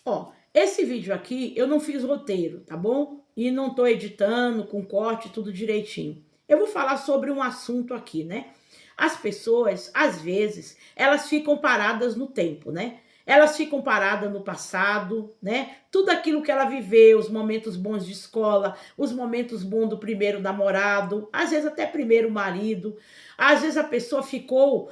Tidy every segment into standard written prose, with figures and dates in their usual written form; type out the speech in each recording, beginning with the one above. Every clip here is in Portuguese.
Ó, esse vídeo aqui eu não fiz roteiro, tá bom? E não tô editando com corte, tudo direitinho. Eu vou falar sobre um assunto aqui, né? As pessoas, às vezes, elas ficam paradas no tempo, né? Elas ficam paradas no passado, né? Tudo aquilo que ela viveu, os momentos bons de escola, os momentos bons do primeiro namorado, às vezes até primeiro marido. Às vezes a pessoa ficou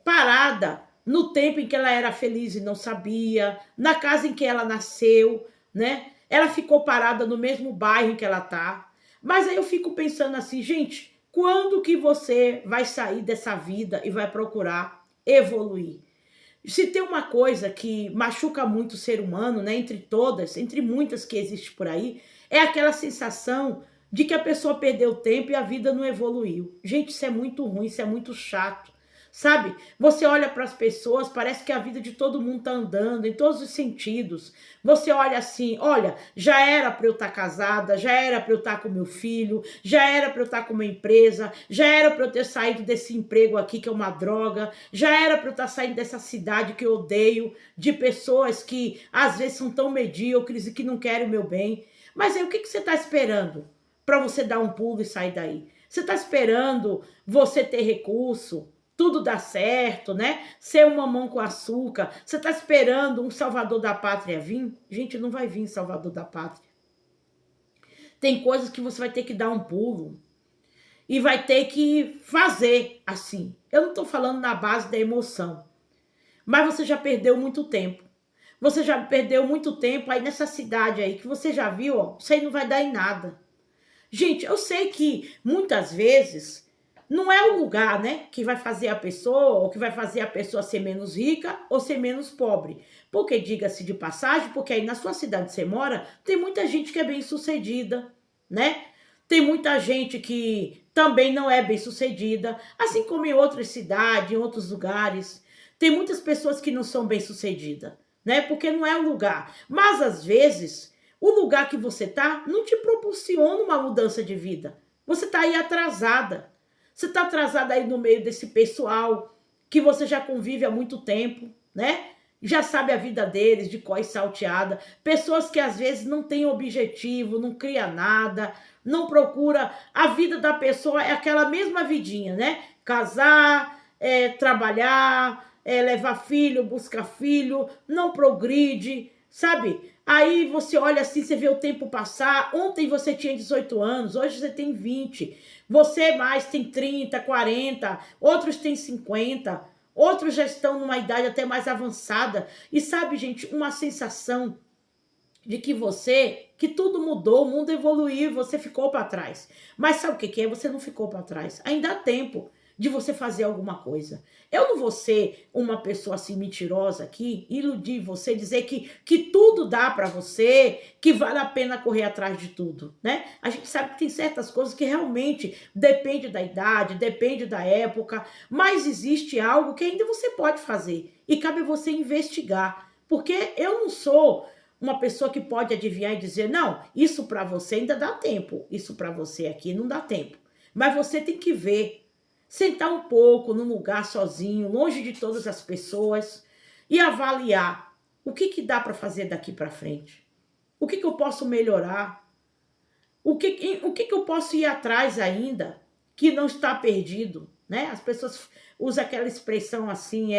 parada no tempo em que ela era feliz e não sabia, na casa em que ela nasceu, né? Ela ficou parada no mesmo bairro em que ela tá. Mas aí eu fico pensando assim, gente, quando que você vai sair dessa vida e vai procurar evoluir? Se tem uma coisa que machuca muito o ser humano, né, entre todas, entre muitas que existe por aí, é aquela sensação de que a pessoa perdeu tempo e a vida não evoluiu. Gente, isso é muito ruim, isso é muito chato. Sabe? Você olha para as pessoas, parece que a vida de todo mundo tá andando em todos os sentidos. Você olha assim, olha, já era para eu estar casada, já era para eu estar com meu filho, já era para eu estar com uma empresa, já era para eu ter saído desse emprego aqui que é uma droga, já era para eu estar saindo dessa cidade que eu odeio, de pessoas que às vezes são tão medíocres e que não querem o meu bem. Mas aí o que você está esperando para você dar um pulo e sair daí? Você está esperando você ter recurso? Tudo dá certo, né? Ser um mamão com açúcar. Você está esperando um salvador da pátria vir? Gente, não vai vir salvador da pátria. Tem coisas que você vai ter que dar um pulo e vai ter que fazer assim. Eu não estou falando na base da emoção, mas você já perdeu muito tempo. Você já perdeu muito tempo aí nessa cidade aí que você já viu, ó, isso aí não vai dar em nada. Gente, eu sei que muitas vezes não é o lugar, né, que vai fazer a pessoa, ou que vai fazer a pessoa ser menos rica ou ser menos pobre. Porque, diga-se de passagem, porque aí na sua cidade que você mora, tem muita gente que é bem sucedida, né? Tem muita gente que também não é bem sucedida, assim como em outras cidades, em outros lugares. Tem muitas pessoas que não são bem sucedidas, né? Porque não é o lugar. Mas às vezes o lugar que você tá não te proporciona uma mudança de vida. Você tá aí atrasada. Você tá atrasada aí no meio desse pessoal que você já convive há muito tempo, né? Já sabe a vida deles, de cor e salteada. Pessoas que às vezes não têm objetivo, não cria nada, não procura. A vida da pessoa é aquela mesma vidinha, né? Casar, trabalhar, levar filho, buscar filho, não progride, sabe? Aí você olha assim, você vê o tempo passar. Ontem você tinha 18 anos, hoje você tem 20. Você mais tem 30, 40, outros têm 50, outros já estão numa idade até mais avançada. E sabe, gente, uma sensação de que tudo mudou, o mundo evoluiu, você ficou para trás. Mas sabe o que é? Você não ficou para trás. Ainda há tempo de você fazer alguma coisa. Eu não vou ser uma pessoa assim mentirosa aqui, iludir você, dizer que tudo dá para você, que vale a pena correr atrás de tudo, né? A gente sabe que tem certas coisas que realmente depende da idade, depende da época, mas existe algo que ainda você pode fazer e cabe você investigar, porque eu não sou uma pessoa que pode adivinhar e dizer, não, isso para você ainda dá tempo, isso para você aqui não dá tempo. Mas você tem que ver, sentar um pouco num lugar sozinho, longe de todas as pessoas e avaliar o que dá para fazer daqui para frente. O que eu posso melhorar? O que eu posso ir atrás ainda que não está perdido, né? As pessoas usam aquela expressão assim,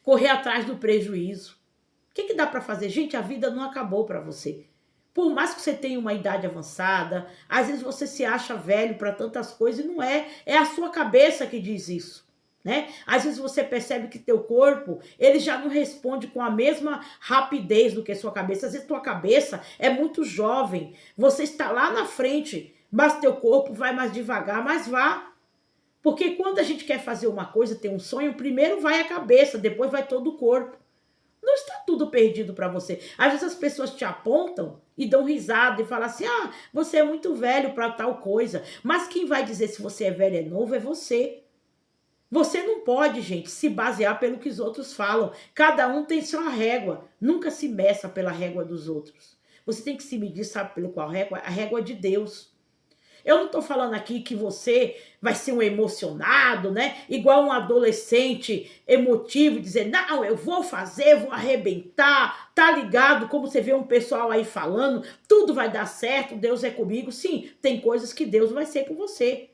correr atrás do prejuízo. O que dá para fazer? Gente, a vida não acabou para você. Por mais que você tenha uma idade avançada, às vezes você se acha velho para tantas coisas e não é. É a sua cabeça que diz isso, né? Às vezes você percebe que teu corpo, ele já não responde com a mesma rapidez do que a sua cabeça. Às vezes tua cabeça é muito jovem, você está lá na frente, mas teu corpo vai mais devagar, mas vá. Porque quando a gente quer fazer uma coisa, tem um sonho, primeiro vai a cabeça, depois vai todo o corpo. Não está tudo perdido para você. Às vezes as pessoas te apontam e dão risada e falam assim, ah, você é muito velho para tal coisa. Mas quem vai dizer se você é velho ou é novo é você. Você não pode, gente, se basear pelo que os outros falam. Cada um tem sua régua. Nunca se meça pela régua dos outros. Você tem que se medir, sabe pelo qual régua? A régua de Deus. Eu não tô falando aqui que você vai ser um emocionado, né? Igual um adolescente emotivo, dizer, não, eu vou fazer, vou arrebentar, tá ligado? Como você vê um pessoal aí falando, tudo vai dar certo, Deus é comigo. Sim, tem coisas que Deus vai ser com você.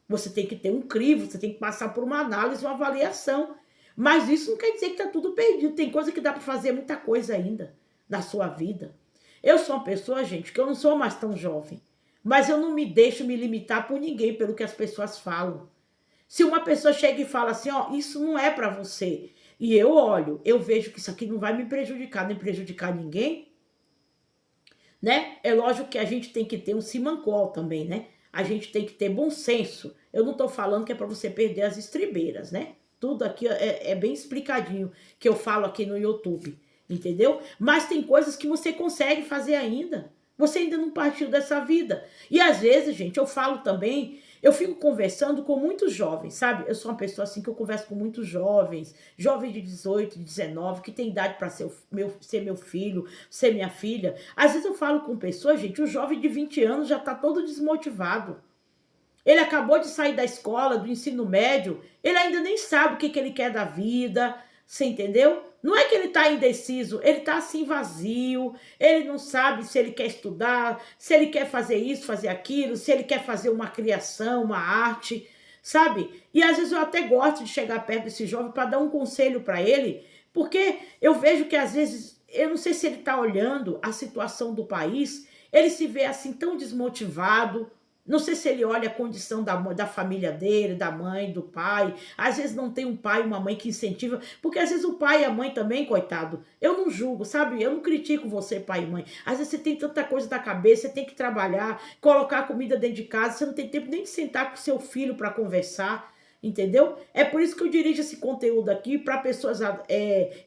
Você tem que ter um crivo, você tem que passar por uma análise, uma avaliação. Mas isso não quer dizer que tá tudo perdido. Tem coisa que dá para fazer muita coisa ainda na sua vida. Eu sou uma pessoa, gente, que eu não sou mais tão jovem. Mas eu não me deixo me limitar por ninguém, pelo que as pessoas falam. Se uma pessoa chega e fala assim, ó, isso não é para você, e eu olho, eu vejo que isso aqui não vai me prejudicar, nem prejudicar ninguém, né? É lógico que a gente tem que ter um simancol também, né? A gente tem que ter bom senso. Eu não tô falando que é para você perder as estribeiras, né? Tudo aqui é bem explicadinho que eu falo aqui no YouTube, entendeu? Mas tem coisas que você consegue fazer ainda. Você ainda não partiu dessa vida. E às vezes, gente, eu falo também, eu fico conversando com muitos jovens, sabe? Eu sou uma pessoa assim que eu converso com muitos jovens, jovens de 18, 19, que tem idade para ser meu filho, ser minha filha. Às vezes eu falo com pessoas, gente, o jovem de 20 anos já tá todo desmotivado. Ele acabou de sair da escola, do ensino médio, ele ainda nem sabe o que ele quer da vida, você entendeu? Não é que ele está indeciso, ele está assim vazio, ele não sabe se ele quer estudar, se ele quer fazer isso, fazer aquilo, se ele quer fazer uma criação, uma arte, sabe? E às vezes eu até gosto de chegar perto desse jovem para dar um conselho para ele, porque eu vejo que às vezes, eu não sei se ele está olhando a situação do país, ele se vê assim tão desmotivado. Não sei se ele olha a condição da família dele, da mãe, do pai. Às vezes não tem um pai e uma mãe que incentiva, porque às vezes o pai e a mãe também, coitado, eu não julgo, sabe? Eu não critico você, pai e mãe. Às vezes você tem tanta coisa na cabeça, você tem que trabalhar, colocar comida dentro de casa, você não tem tempo nem de sentar com seu filho para conversar, entendeu? É por isso que eu dirijo esse conteúdo aqui para pessoas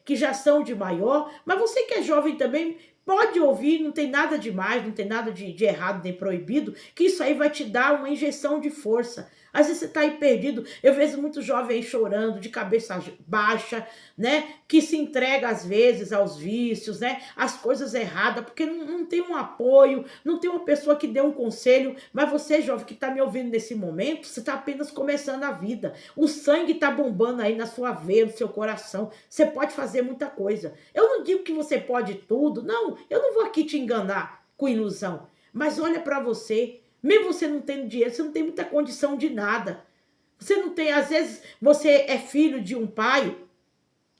que já são de maior, mas você que é jovem também, pode ouvir, não tem nada de mais, não tem nada de errado nem proibido, que isso aí vai te dar uma injeção de força. Às vezes você está aí perdido. Eu vejo muitos jovens aí chorando, de cabeça baixa, né? Que se entrega às vezes aos vícios, né? Às coisas erradas, porque não tem um apoio, não tem uma pessoa que dê um conselho. Mas você, jovem, que está me ouvindo nesse momento, você está apenas começando a vida. O sangue está bombando aí na sua veia, no seu coração. Você pode fazer muita coisa. Eu não digo que você pode tudo, não. Eu não vou aqui te enganar com ilusão. Mas olha para você. Mesmo você não tendo dinheiro, você não tem muita condição de nada. Você não tem, às vezes, você é filho de um pai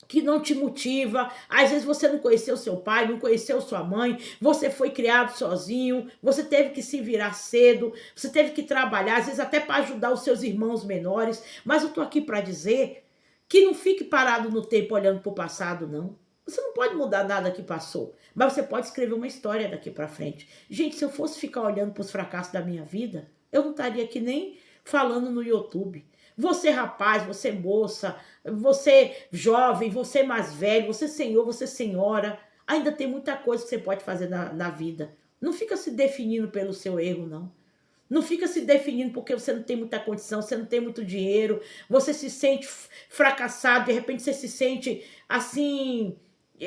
que não te motiva. Às vezes você não conheceu seu pai, não conheceu sua mãe, você foi criado sozinho, você teve que se virar cedo, você teve que trabalhar, às vezes até para ajudar os seus irmãos menores. Mas eu tô aqui para dizer que não fique parado no tempo olhando para o passado, não. Você não pode mudar nada que passou, mas você pode escrever uma história daqui para frente. Gente, se eu fosse ficar olhando para os fracassos da minha vida, eu não estaria aqui nem falando no YouTube. Você rapaz, você moça, você jovem, você mais velho, você senhor, você senhora, ainda tem muita coisa que você pode fazer na vida. Não fica se definindo pelo seu erro, não. Não fica se definindo porque você não tem muita condição, você não tem muito dinheiro, você se sente fracassado, de repente você se sente assim,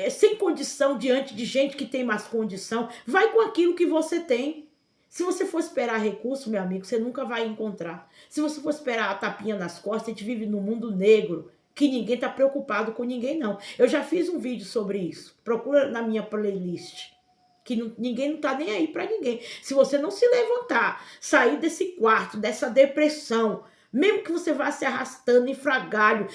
sem condição diante de gente que tem mais condição. Vai com aquilo que você tem. Se você for esperar recurso, meu amigo, você nunca vai encontrar. Se você for esperar a tapinha nas costas, a gente vive num mundo negro, que ninguém está preocupado com ninguém, não. Eu já fiz um vídeo sobre isso. Procura na minha playlist. Que ninguém não tá nem aí para ninguém. Se você não se levantar, sair desse quarto, dessa depressão, mesmo que você vá se arrastando em frangalho,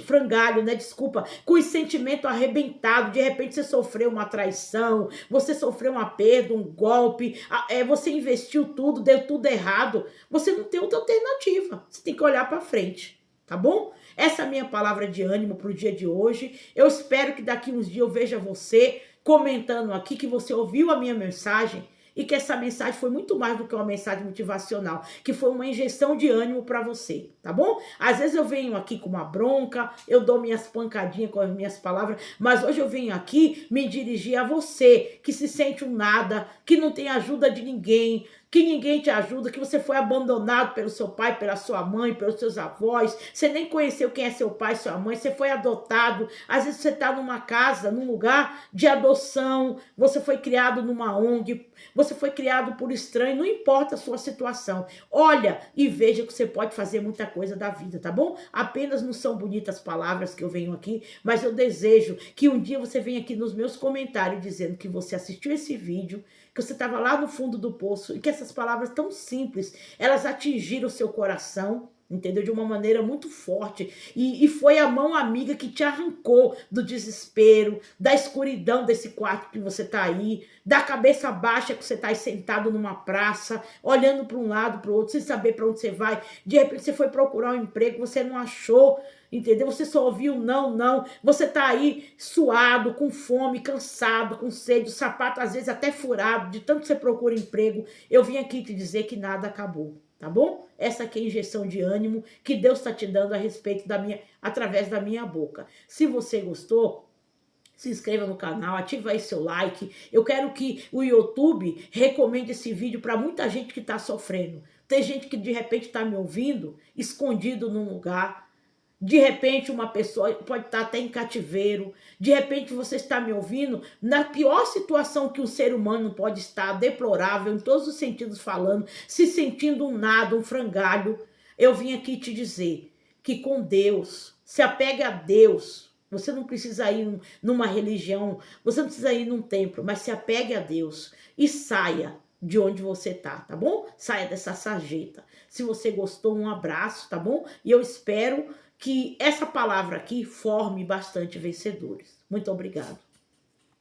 frangalho, né? Desculpa, com o sentimento arrebentado, de repente você sofreu uma traição, você sofreu uma perda, um golpe, você investiu tudo, deu tudo errado, você não tem outra alternativa. Você tem que olhar para frente, tá bom? Essa é a minha palavra de ânimo para o dia de hoje. Eu espero que daqui uns dias eu veja você comentando aqui que você ouviu a minha mensagem e que essa mensagem foi muito mais do que uma mensagem motivacional, que foi uma injeção de ânimo para você, tá bom? Às vezes eu venho aqui com uma bronca, eu dou minhas pancadinhas com as minhas palavras, mas hoje eu venho aqui me dirigir a você, que se sente um nada, que não tem ajuda de ninguém, que ninguém te ajuda, que você foi abandonado pelo seu pai, pela sua mãe, pelos seus avós, você nem conheceu quem é seu pai, sua mãe, você foi adotado, às vezes você está numa casa, num lugar de adoção, você foi criado numa ONG, você foi criado por estranho, não importa a sua situação. Olha e veja que você pode fazer muita coisa da vida, tá bom? Apenas não são bonitas palavras que eu venho aqui, mas eu desejo que um dia você venha aqui nos meus comentários dizendo que você assistiu esse vídeo, que você estava lá no fundo do poço e que essas palavras tão simples, elas atingiram o seu coração, entendeu? De uma maneira muito forte. E foi a mão amiga que te arrancou do desespero, da escuridão desse quarto que você tá aí, da cabeça baixa que você tá aí sentado numa praça, olhando para um lado, para o outro, sem saber para onde você vai. De repente você foi procurar um emprego, você não achou, entendeu? Você só ouviu não, não. Você tá aí suado, com fome, cansado, com sede, o sapato às vezes até furado, de tanto que você procura emprego. Eu vim aqui te dizer que nada acabou. Tá bom? Essa aqui é a injeção de ânimo que Deus está te dando a respeito através da minha boca. Se você gostou, se inscreva no canal, ativa aí seu like. Eu quero que o YouTube recomende esse vídeo para muita gente que está sofrendo. Tem gente que de repente está me ouvindo, escondido num lugar. De repente uma pessoa pode estar até em cativeiro. De repente você está me ouvindo na pior situação que um ser humano pode estar, deplorável, em todos os sentidos falando, se sentindo um nada, um frangalho. Eu vim aqui te dizer que com Deus, se apegue a Deus. Você não precisa ir numa religião, você não precisa ir num templo, mas se apegue a Deus e saia de onde você tá bom? Saia dessa sarjeta. Se você gostou, um abraço, tá bom? E eu espero que essa palavra aqui forme bastante vencedores. Muito obrigado.